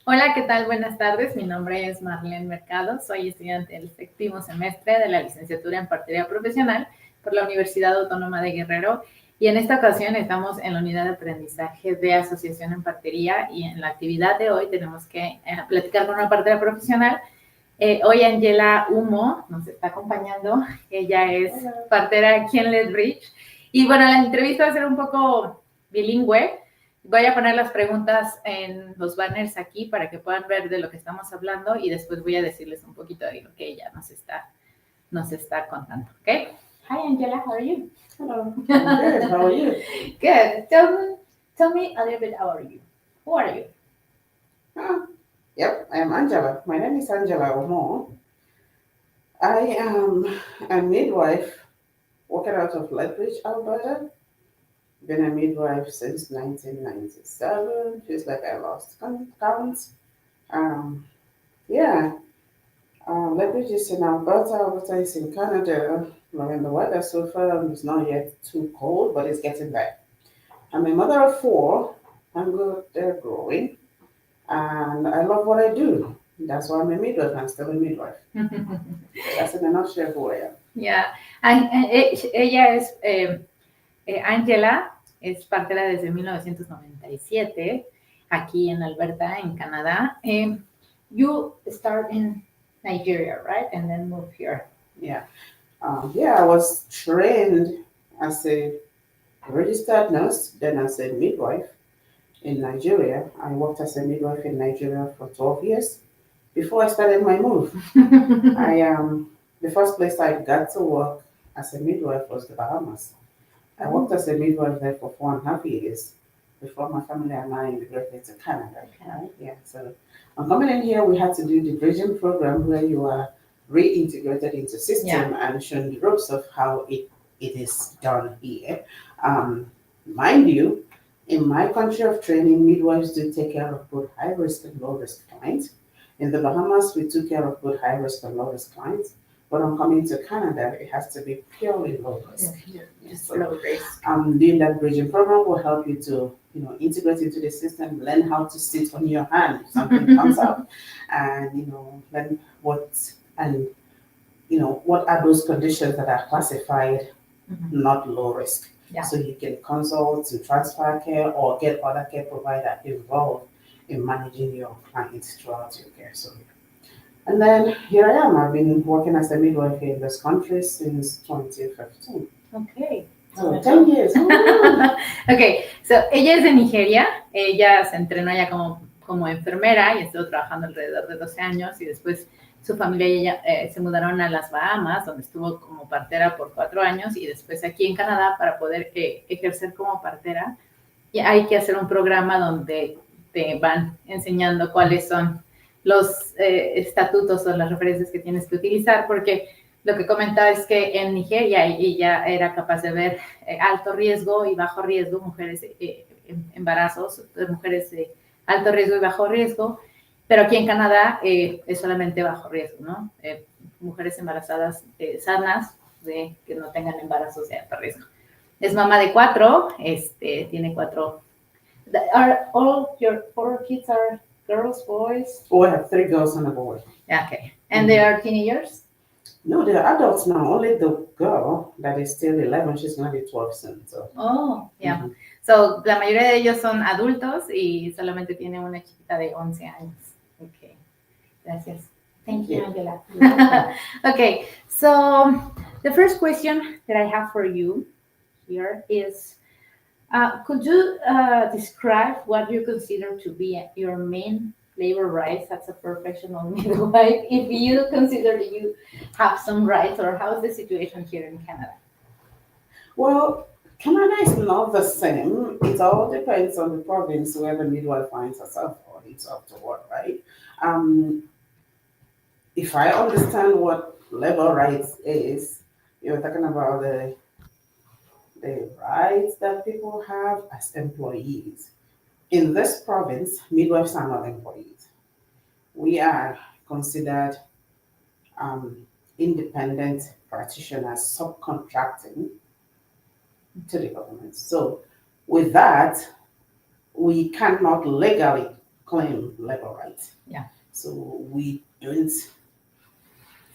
Hola, ¿qué tal? Buenas tardes. Mi nombre es Marlene Mercado. Soy estudiante del 7º semestre de la licenciatura en Parteria profesional por la Universidad Autónoma de Guerrero. Y en esta ocasión estamos en la unidad de aprendizaje de Asociación en Partería y en la actividad de hoy tenemos que platicar con una partera profesional. Hoy Angela Umoh nos está acompañando. Ella es partera aquí en Lethbridge. Y bueno, la entrevista va a ser un poco bilingüe. Voy a poner las preguntas en los banners aquí para que puedan ver de lo que estamos hablando y después voy a decirles un poquito de lo que ella nos está contando. ¿Ok? Hi, Angela. How are you? Hello. I'm good. How are you? Good. Tell me a little bit, how are you? Who are you? Yep, I am Angela. My name is Angela Umoh. I am a midwife working out of Lethbridge, Alberta. Been a midwife since 1997. Feels like I lost count. Um, yeah, Lethbridge is in Alberta. Alberta is in Canada. When the weather so far is not yet too cold, but it's getting there. I'm a mother of 4. I'm good. They're growing. And I love what I do. That's why I'm a midwife. I'm still a midwife. That's in a nutshell who I am. Yeah. Ella es, Angela es partera desde 1997 aquí en Alberta, en Canadá. You start in Nigeria, right? And then move here. Yeah. I was trained as a registered nurse, then as a midwife in Nigeria. I worked as a midwife in Nigeria for 12 years before I started my move. The first place I got to work as a midwife was the Bahamas. I worked as a midwife there for 4.5 years before my family and I immigrated to Canada. Right? Yeah. So on coming in here, we had to do the bridging program where you are reintegrated into system and shown the ropes of how it is done here. Mind you, in my country of training, midwives do take care of both high risk and low risk clients. In the Bahamas, we took care of both high risk and low risk clients. But on coming to Canada, it has to be purely low risk. So low risk. Doing that bridging program will help you to, integrate into the system, learn how to sit on your hand if something comes up, and learn what are those conditions that are classified not low risk. Yeah. So you can consult to transfer care or get other care provider involved in managing your clients throughout your care. So, and then here I am. I've been working as a midwife in this country since 2015. Okay. So 10 years. Okay, so ella es de Nigeria. Ella se entrenó ya como enfermera y estuvo trabajando alrededor de 12 años y después su familia y ella se mudaron a las Bahamas, donde estuvo como partera por 4 años y después aquí en Canadá para poder ejercer como partera. Y hay que hacer un programa donde te van enseñando cuáles son los estatutos o las referencias que tienes que utilizar, porque lo que comentaba es que en Nigeria ella era capaz de ver alto riesgo y bajo riesgo, mujeres embarazos, mujeres de alto riesgo y bajo riesgo, pero aquí en Canadá es solamente bajo riesgo, ¿no? Mujeres embarazadas sanas, que no tengan embarazos de alto riesgo. Es mamá de 4, tiene 4. Are all your 4 kids are girls, boys? Oh, I have 3 girls and a boy. Okay, and they are teenagers? No, they're adults now. Only the girl that is still 11, she's going to be 12 soon. So. Oh, yeah. So, la mayoría de ellos son adultos y solamente tiene una chiquita de 11 años. Okay, gracias. Thank you, Angela. Okay, so the first question that I have for you here is, could you describe what you consider to be your main labor rights as a professional midwife, if you consider that you have some rights, or how's the situation here in Canada? Well, Canada is not the same. It all depends on the province where the midwife finds herself or needs up to work, right? If I understand what labor rights is, you're talking about the rights that people have as employees. In this province, midwives are not employees. We are considered independent practitioners subcontracting to the government. So with that, we cannot legally claim labor rights. Yeah. So we don't,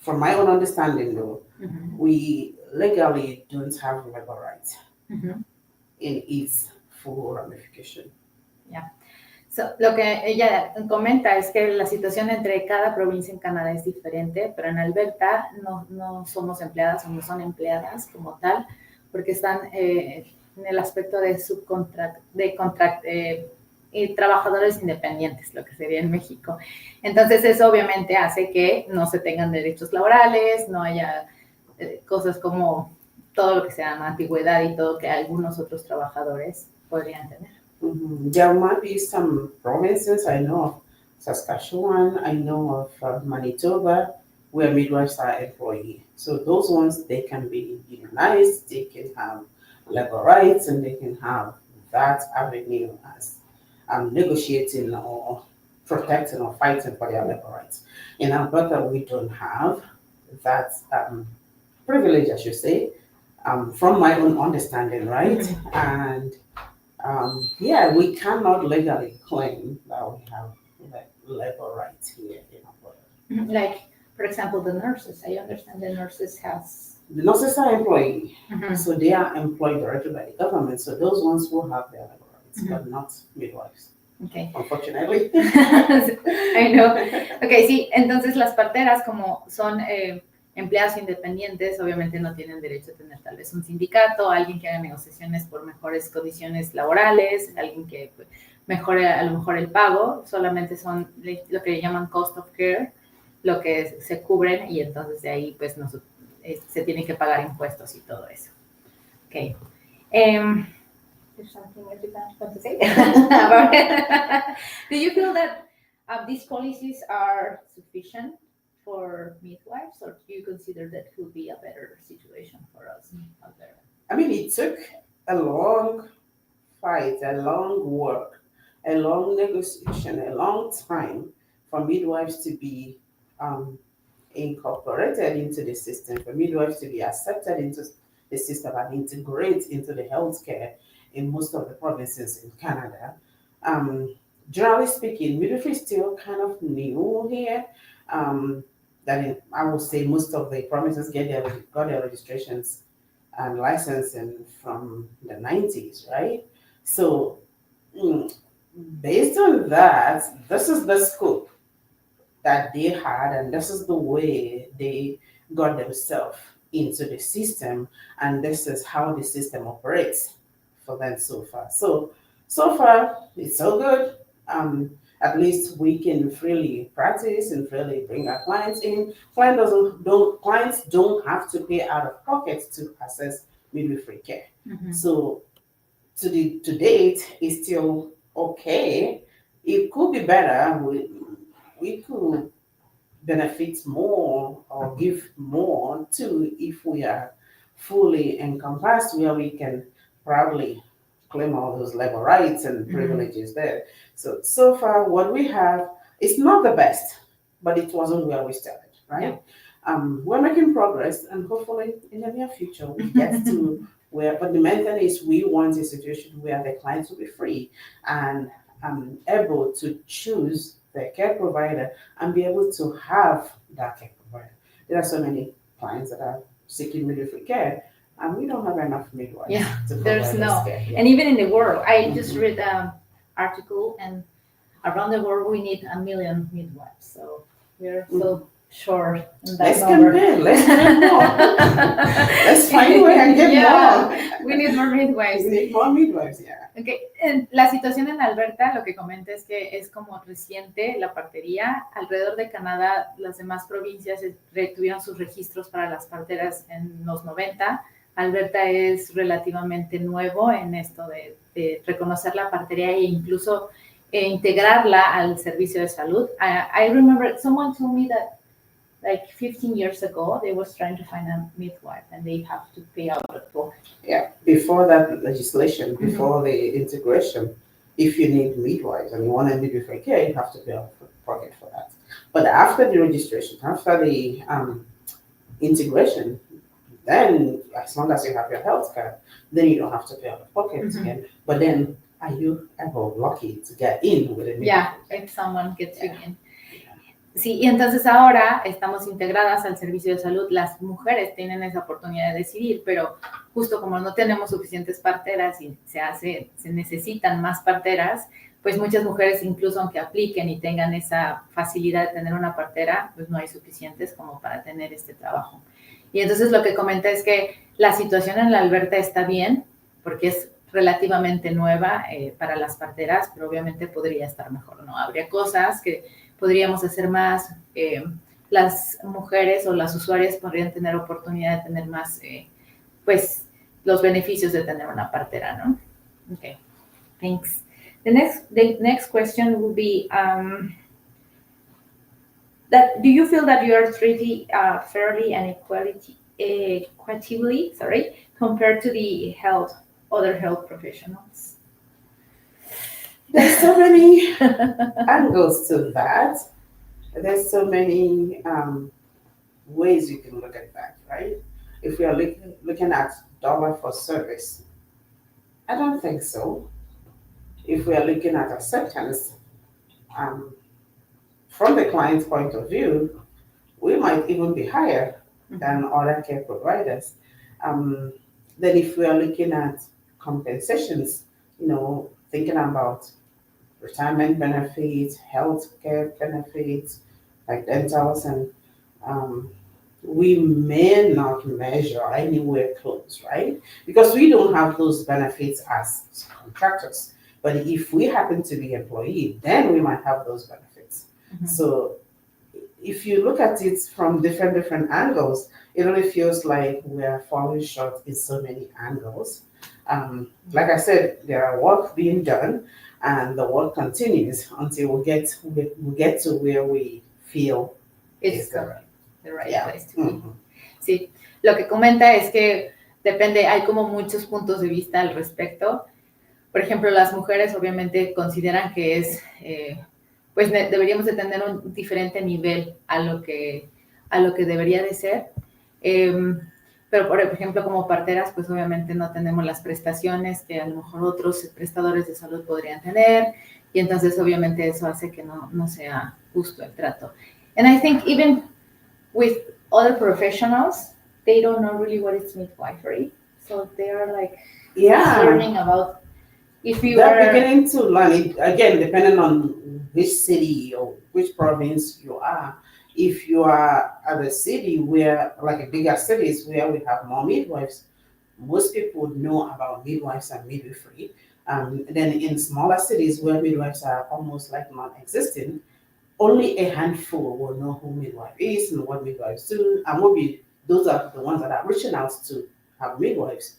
from my own understanding though, we legally don't have labor rights in its full ramification. So, lo que ella comenta es que la situación entre cada provincia en Canadá es diferente, pero en Alberta no somos empleadas o no son empleadas como tal, porque están en el aspecto de y trabajadores independientes, lo que sería en México. Entonces, eso obviamente hace que no se tengan derechos laborales, no haya cosas como todo lo que se llama antigüedad y todo que algunos otros trabajadores podrían tener. There might be some provinces, I know of Saskatchewan, I know of Manitoba, where midwives are employed. So those ones, they can be unionized, they can have labor rights, and they can have that avenue as negotiating or protecting or fighting for their labor rights. In Alberta, we don't have that privilege, I should say, from my own understanding, right? And we cannot legally claim that we have labor rights here in Alberta. Like, for example, the nurses. I understand the nurses The nurses are employed, so they are employed directly by the government. So those ones will have their labor rights, but not midwives. Okay. Unfortunately. I know. Okay, sí, entonces las parteras como son empleados independientes, obviamente no tienen derecho a tener tal vez un sindicato, alguien que haga negociaciones por mejores condiciones laborales, alguien que mejore a lo mejor el pago, solamente son lo que llaman cost of care, lo que se cubren y entonces de ahí pues se tienen que pagar impuestos y todo eso. Okay. There's something else you want to say about it? Do you feel that these policies are sufficient for midwives, or do you consider that could be a better situation for us out there? I mean, it took a long fight, a long work, a long negotiation, a long time for midwives to be incorporated into the system, for midwives to be accepted into the system and integrate into the healthcare in most of the provinces in Canada. Generally speaking, midwifery is still kind of new here. I would say most of the provinces got their registrations and licensing from the 90s, right? So based on that, this is the scope that they had, and this is the way they got themselves into the system, and this is how the system operates for them so far. So far, it's so good. At least we can freely practice and freely bring our clients in. Clients don't have to pay out of pocket to access midwifery care. So to date, it's still okay. It could be better. We could benefit more or give more too if we are fully encompassed, where we can proudly claim all those labor rights and privileges there. So far, what we have is not the best, but it wasn't where we started, right? Yeah. We're making progress, and hopefully in the near future we get to where. But the main thing is we want a situation where the clients will be free and able to choose their care provider and be able to have that care provider. There are so many clients that are seeking midwifery care, and we don't have enough midwives. Yeah, to there's no. care. Yeah. And even in the world, I just read an article, and around the world we need 1 million midwives. So we're so short in that Let's number. Let's get more. Let's find a way and get more. We need more midwives. We need more midwives, yeah. Okay. La situación en Alberta, lo que comenta es que es como reciente la partería. Alrededor de Canadá, las demás provincias tuvieron sus registros para las parteras en los 90. Alberta es relativamente nuevo en esto de reconocer la partería e incluso integrarla al servicio de salud. I remember someone told me that like 15 years ago, they was trying to find a midwife and they have to pay out of pocket. Yeah, before that legislation, before the integration, if you need midwives and you want a midwifery care, you have to pay out of pocket for that. But after the registration, after the integration, then as long as you have your health card, then you don't have to pay out of pocket again. But then are you ever lucky to get in with a midwife? Yeah, if someone gets you in. Yeah. Sí, y entonces ahora estamos integradas al servicio de salud. Las mujeres tienen esa oportunidad de decidir, pero justo como no tenemos suficientes parteras y se necesitan más parteras, pues muchas mujeres, incluso aunque apliquen y tengan esa facilidad de tener una partera, pues no hay suficientes como para tener este trabajo. Y entonces lo que comenta es que la situación en la Alberta está bien, porque es relativamente nueva para las parteras, pero obviamente podría estar mejor, ¿no? Habría cosas que podríamos hacer más, las mujeres o las usuarias podrían tener oportunidad de tener más, pues, los beneficios de tener una partera, ¿no? Okay, thanks. The next question will be, that do you feel that you are treated fairly and equitably, compared to the other health professionals? There's so many angles to that. There's so many ways you can look at that, right? If we are looking at dollar for service, I don't think so. If we are looking at acceptance, from the client's point of view, we might even be higher than other care providers. Then if we are looking at compensations, thinking about retirement benefits, health care benefits, like dentals, and we may not measure anywhere close, right? Because we don't have those benefits as contractors. But if we happen to be employee, then we might have those benefits. Mm-hmm. So if you look at it from different angles, it really feels like we're falling short in so many angles. Like I said, there are work being done, and the work continues until we get to where we feel it's the right place to be. Sí, lo que comenta es que depende, hay como muchos puntos de vista al respecto. Por ejemplo, las mujeres obviamente consideran que es, pues deberíamos de tener un diferente nivel a lo que debería de ser. Pero, por ejemplo, como parteras, pues obviamente no tenemos las prestaciones que a lo mejor otros prestadores de salud podrían tener, y entonces obviamente eso hace que no sea justo el trato. And I think even with other professionals, they don't know really what is midwifery. So they are like learning about if you They're beginning to learn it, again, depending on which city or which province you are. If you are at a city where, like a bigger cities where we have more midwives, most people would know about midwives and midwifery. Then in smaller cities where midwives are almost like non-existent, only a handful will know who midwife is and what midwives do, and those are the ones that are reaching out to have midwives,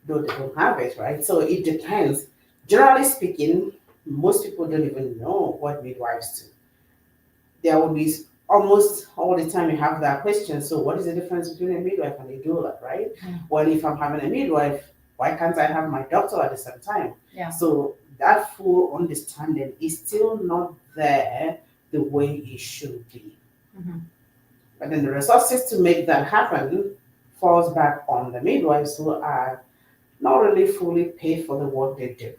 though they don't have it, right? So it depends. Generally speaking, most people don't even know what midwives do. There will be almost all the time you have that question, so what is the difference between a midwife and a doula, right? Well, if I'm having a midwife, why can't I have my doctor at the same time? Yeah. So that full understanding is still not there the way it should be. Mm-hmm. But then the resources to make that happen falls back on the midwives, who are not really fully paid for the work they do.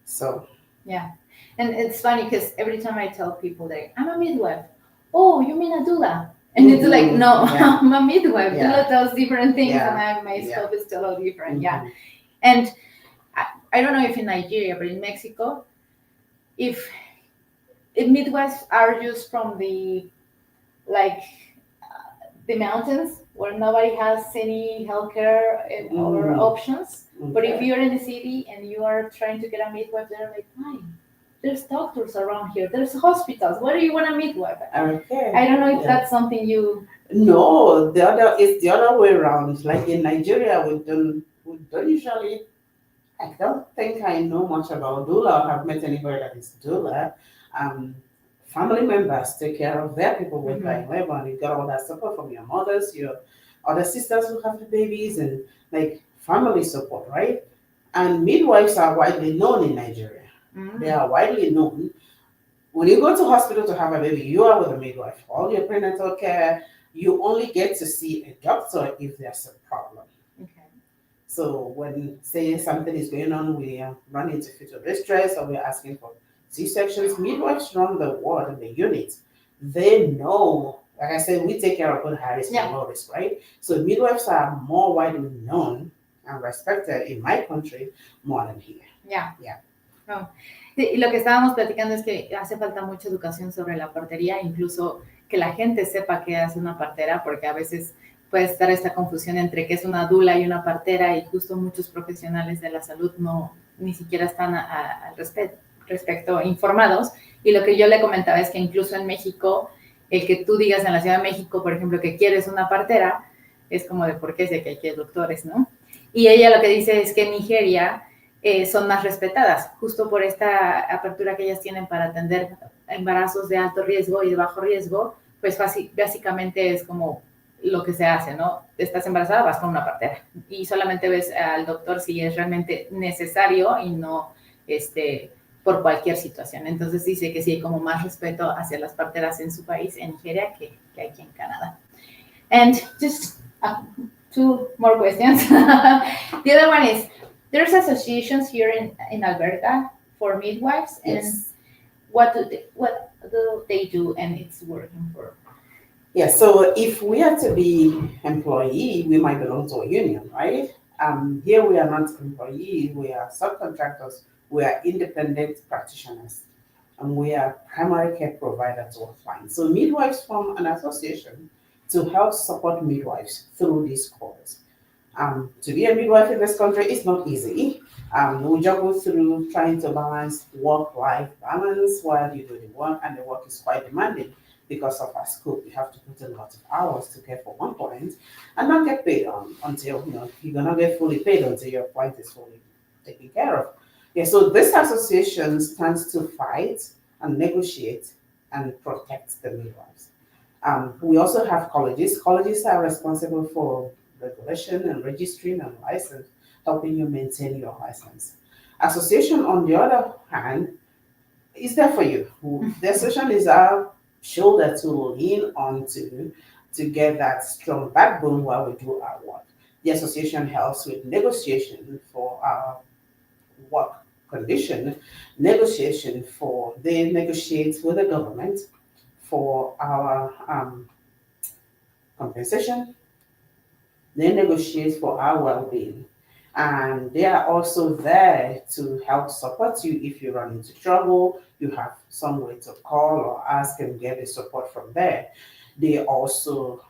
So yeah. And it's funny because every time I tell people that I'm a midwife, oh, you mean a doula? And it's like, no, yeah. I'm a midwife. Yeah. Doula tells different things, and my scope is totally different. Mm-hmm. Yeah. And I don't know if in Nigeria, but in Mexico, if midwives are just from the mountains where nobody has any healthcare or options. Okay. But if you're in the city and you are trying to get a midwife, they're like, why? There's doctors around here. There's hospitals. Why do you want a midwife? Okay. I don't know if that's something you. No, it's the other way around. Like in Nigeria, we don't usually. I don't think I know much about doula or have met anybody that is doula. Family members take care of their people with lying labor, and you got all that support from your mothers, your other sisters who have the babies, and like family support, right? And midwives are widely known in Nigeria. Mm-hmm. They are widely known. When you go to hospital to have a baby, you are with a midwife. All your prenatal care, you only get to see a doctor if there's a problem. Okay. So when say something is going on, we are running into fetal distress or we're asking for C-sections, midwives run the ward and the unit. They know, like I said, we take care of both high risk and low risk, right? So midwives are more widely known and respected in my country more than here. Yeah. Yeah. No. Sí, y lo que estábamos platicando es que hace falta mucha educación sobre la partería, incluso que la gente sepa qué hace una partera, porque a veces puede estar esta confusión entre qué es una dula y una partera, y justo muchos profesionales de la salud no ni siquiera están al respecto informados. Y lo que yo le comentaba es que incluso en México, el que tú digas en la Ciudad de México, por ejemplo, que quieres una partera, es como de por qué sé que hay que doctores, ¿no? Y ella lo que dice es que en Nigeria son más respetadas, justo por esta apertura que ellas tienen para atender embarazos de alto riesgo y de bajo riesgo, pues básicamente es como lo que se hace, ¿no? Estás embarazada, vas con una partera y solamente ves al doctor si es realmente necesario y no por cualquier situación. Entonces dice que sí hay como más respeto hacia las parteras en su país, en Nigeria, que aquí en Canadá. And just two more questions. The other one is, there's associations here in Alberta for midwives, Yes. and what do they do, and it's working for? Yeah, so if we are to be employee, we might belong to a union, right? Here we are not employees, we are subcontractors, we are independent practitioners, and we are primary care providers to our clients. So midwives form an association to help support midwives through this course. To be a midwife in this country is not easy. We juggle through trying to balance work-life balance while you do the work, and the work is quite demanding because of our scope. You have to put in a lot of hours to care for one client and not get paid until you're gonna get fully paid until your client is fully taken care of. Yeah, so this association stands to fight and negotiate and protect the midwives. We also have colleges. Colleges are responsible for regulation and registering and license, helping you maintain your license. Association, on the other hand, is there for you. The association is our shoulder to lean onto to get that strong backbone while we do our work. The association helps with negotiation for our work condition, negotiation for they negotiate with the government for our compensation. They negotiate for our well-being. And they are also there to help support you if you run into trouble, you have somewhere to call or ask and get the support from there. They also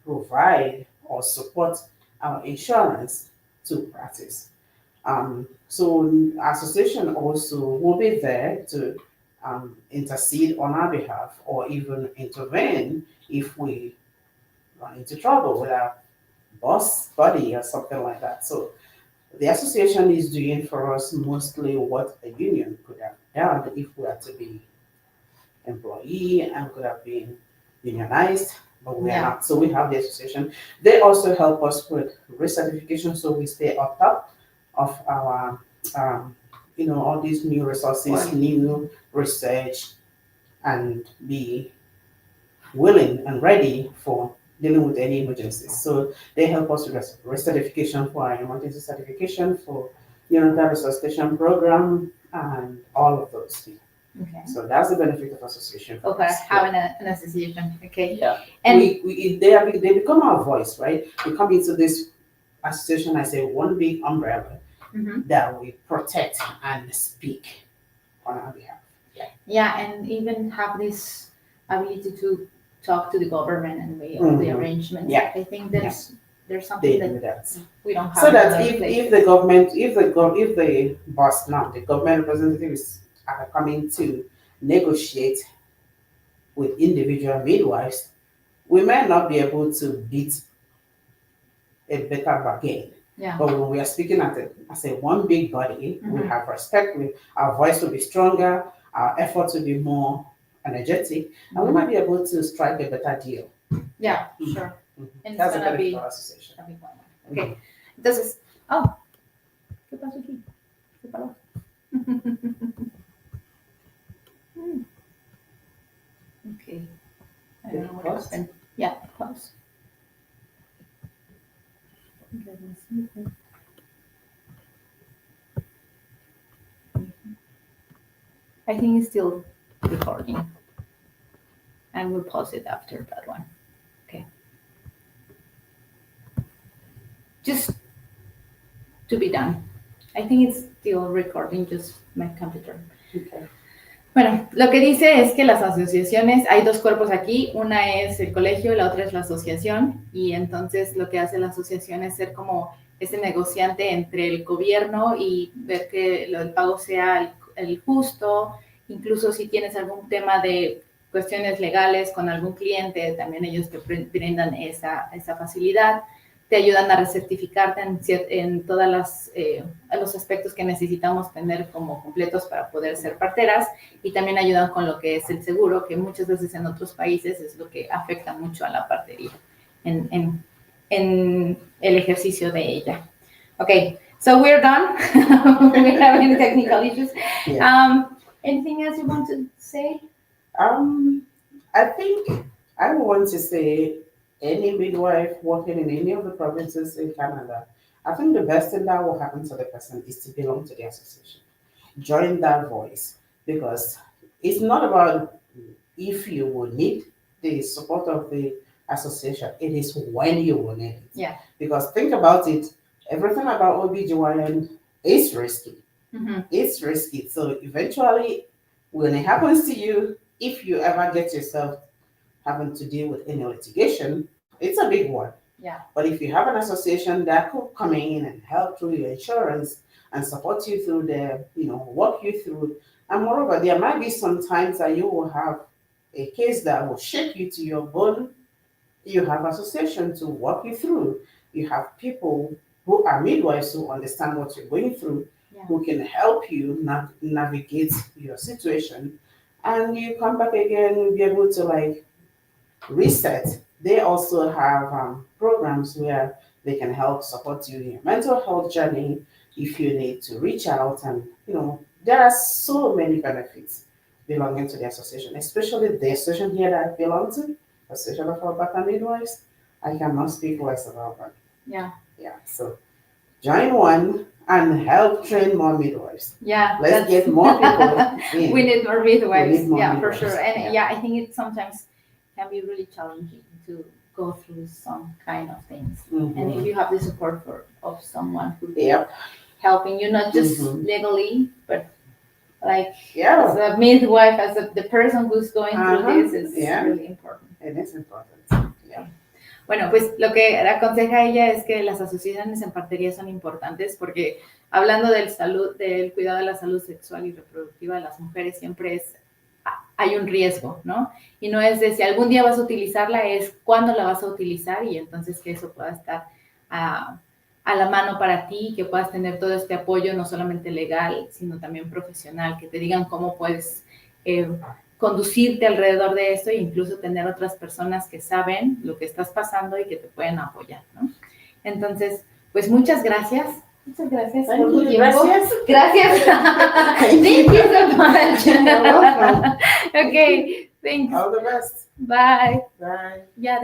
provide or support our insurance to practice. So association also will be there to intercede on our behalf or even intervene if we run into trouble with our boss buddy or something like that. So the association is doing for us mostly what a union could have done if we had to be employee and could have been unionized, but we are not. So we have the association. They also help us with recertification, so we stay on top of our, all these new resources, new research, and be willing and ready for dealing with any emergencies. So they help us with recertification for our emergency certification, for that resuscitation program, and all of those things. Okay. So that's the benefit of association. Okay, having an association. Okay. Yeah. And they become our voice, right? We come into this association as a one big umbrella that we protect and speak on our behalf. Yeah, and even have this ability to talk to the government and make all the arrangements. Yeah. I think there's something that we don't have. So that if the boss now, the government representatives are coming to negotiate with individual midwives, we may not be able to beat a better bargain. Yeah. But when we are speaking as a one big body, we have respect. Our voice will be stronger. Our efforts will be more energetic, and we might be able to strike a better deal. Yeah, sure. And That's it's a gonna be benefit for association. Okay. Entonces, ¿qué pasó aquí? ¿Qué paró? Okay. I don't know what happened. Yeah, close. I think it's still recording. And we'll pause it after that one. Okay. Just to be done. I think it's still recording, just my computer. Okay. Bueno, lo que dice es que las asociaciones, hay dos cuerpos aquí, una es el colegio y la otra es la asociación, y entonces lo que hace la asociación es ser como ese negociante entre el gobierno y ver que el pago sea el justo, incluso si tienes algún tema de cuestiones legales con algún cliente, también ellos te brindan esa facilidad, te ayudan a recertificarte en todos los aspectos que necesitamos tener como completos para poder ser parteras, y también ayudan con lo que es el seguro, que muchas veces en otros países es lo que afecta mucho a la partería en el ejercicio de ella. Okay, so we're done. We're having technical issues. Yeah. Anything else you want to say? I think I want to say any midwife working in any of the provinces in Canada, I think the best thing that will happen to the person is to belong to the association. Join that voice, because it's not about if you will need the support of the association, it is when you will need it. Yeah. Because think about it, everything about OBGYN is risky. Mm-hmm. It's risky. So eventually, when it happens to you, if you ever get yourself having to deal with any litigation, it's a big one. Yeah. But if you have an association that could come in and help through your insurance and support you through walk you through, and moreover, there might be some times that you will have a case that will shake you to your bone. You have association to walk you through. You have people who are midwives who understand what you're going through, Yeah. who can help you navigate your situation, and you come back again, be able to reset. They also have programs where they can help support you in your mental health journey if you need to reach out. And there are so many benefits belonging to the association, especially the association here that I belong to, Association of Alberta Midwives. I cannot speak less about that. Yeah. Yeah, so join one and help train more midwives. Yeah. Let's get more people in. We need more midwives. We need more midwives. For sure. And yeah, I think it sometimes can be really challenging to go through some kind of things. Mm-hmm. And if you have the support of someone who's Yep. helping you, not just Mm-hmm. legally, but as Yeah, a midwife, as the person who's going Uh-huh. through this is Yeah. really important. it is important. Yeah. Bueno, pues lo que aconseja ella es que las asociaciones en partería son importantes porque hablando del cuidado de la salud sexual y reproductiva de las mujeres siempre hay un riesgo, ¿no? Y no es de si algún día vas a utilizarla, es cuándo la vas a utilizar, y entonces que eso pueda estar a la mano para ti, que puedas tener todo este apoyo no solamente legal, sino también profesional, que te digan cómo puedes conducirte alrededor de esto e incluso tener otras personas que saben lo que estás pasando y que te pueden apoyar, ¿no? Entonces, pues muchas gracias. Muchas gracias por tu tiempo. Gracias. Thank you so much. You're welcome. Okay, thanks. All the best. Bye. Bye. Yeah.